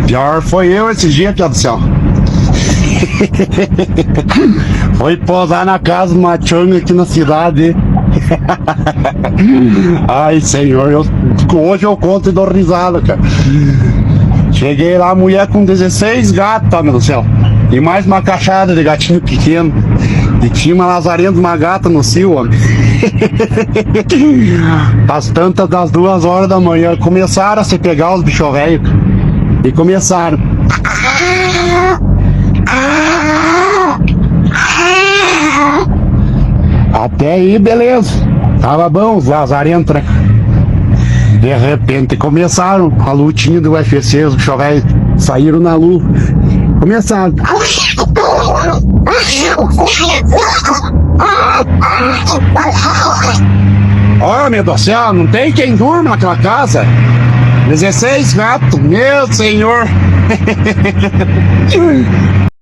Pior foi eu esse dia, Pior do céu. Foi posar na casa de uma changa aqui na cidade. Ai, senhor, hoje eu conto e dou risada, cara. Cheguei lá, a mulher com 16 gatos, meu Deus do céu. E mais uma cachada de gatinho pequeno. E tinha uma lazarenta, uma gata no cio, ó. As tantas das 2 horas da manhã começaram a se pegar os bichos velhos. E começaram. Até aí, beleza. Tava bom os lazarentos, né? De repente começaram a lutinha do UFC, os bichos velhos saíram na luta. Começaram. Ó, meu Deus do céu, não tem quem durma naquela casa. 16 gatos, meu senhor.